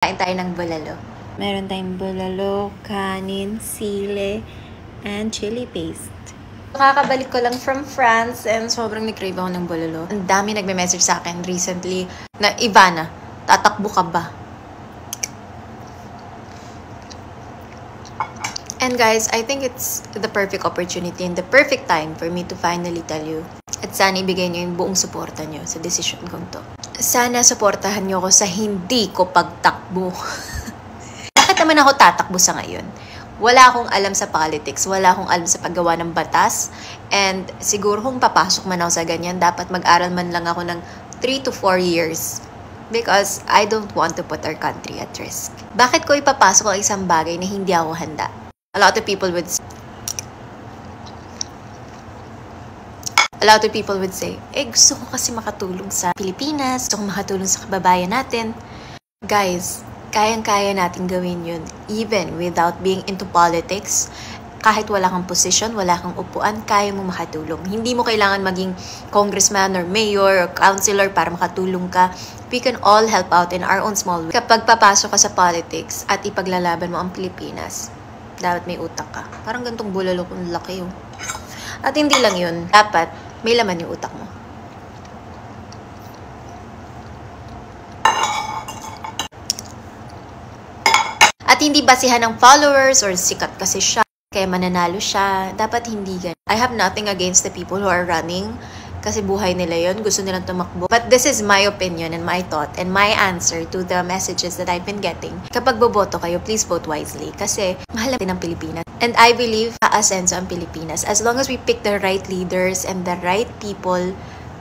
Kain tayo ng bulalo. Meron tayong bulalo, kanin, sile, and chili paste. Kakabalik ko lang from France and sobrang nag-crave ako ng bulalo. Ang dami nagme-message sa akin recently na, Ivana, tatakbo ka ba? And guys, I think it's the perfect opportunity and the perfect time for me to finally tell you. At sana ibigay niyo yung buong suporta niyo sa decision kong to. Sana suportahan niyo ako sa hindi ko pagtakbo. Bakit naman ako tatakbo sa ngayon? Wala akong alam sa politics, wala akong alam sa paggawa ng batas, and siguro kung papasok man ako sa ganyan, dapat mag-aral man lang ako ng 3 to 4 years. Because I don't want to put our country at risk. Bakit ko ipapasok ang isang bagay na hindi ako handa? A lot of people would say, gusto ko kasi makatulong sa Pilipinas, gusto ko makatulong sa kababayan natin. Guys, kayang-kaya natin gawin yun even without being into politics. Kahit wala kang position, wala kang upuan, kaya mo makatulong. Hindi mo kailangan maging congressman or mayor or councilor para makatulong ka. We can all help out in our own small way. Kapag papasok ka sa politics at ipaglalaban mo ang Pilipinas, dapat may utak ka. Parang gantong bulalo kung laki yun. At hindi lang yun, dapat may laman yung utak mo. At hindi basihan ng followers or sikat kasi siya, kaya mananalo siya. Dapat hindi ganun. I have nothing against the people who are running kasi buhay nila yun, gusto nilang tumakbo. But this is my opinion and my thought and my answer to the messages that I've been getting. Kapag boboto kayo, please vote wisely kasi mahal natin ang Pilipinas. And I believe aasenso ang Pilipinas as long as we pick the right leaders and the right people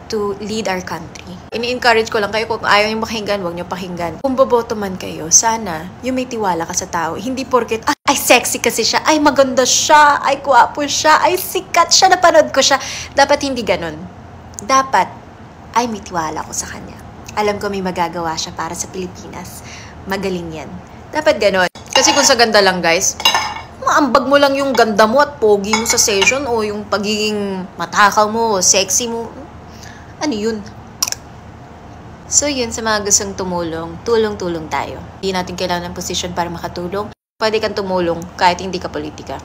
to lead our country. Ini-encourage ko lang kayo, kung ayaw nyo pakinggan, huwag nyo pakinggan. Kung boboto man kayo, sana yung may tiwala ka sa tao. Hindi porket, ay sexy kasi siya, ay maganda siya, ay guwapo siya, ay sikat siya, napanood ko siya. Dapat hindi ganun. Dapat ay may tiwala ko sa kanya. Alam ko may magagawa siya para sa Pilipinas. Magaling yan. Dapat ganun. Kasi kung sa ganda lang guys, maambag mo lang yung ganda mo at pogi mo sa session o yung pagiging matakaw mo, sexy mo. Ano yun? So yun, sa mga gustong tumulong, tulong-tulong tayo. Hindi natin kailangan ng position para makatulong. Pwede kang tumulong kahit hindi ka politika.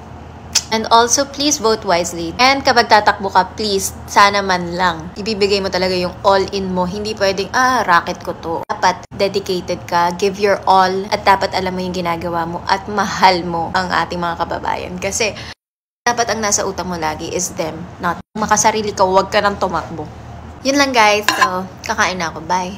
And also, please vote wisely. And kapag tatakbo ka, please, sana man lang, ibibigay mo talaga yung all-in mo. Hindi pwedeng, racket ko to. Dapat dedicated ka, give your all, at dapat alam mo yung ginagawa mo at mahal mo ang ating mga kababayan. Kasi dapat ang nasa utak mo lagi is them, not makasarili ka, huwag ka nang tumakbo. Yun lang guys, so kakain na ako, bye!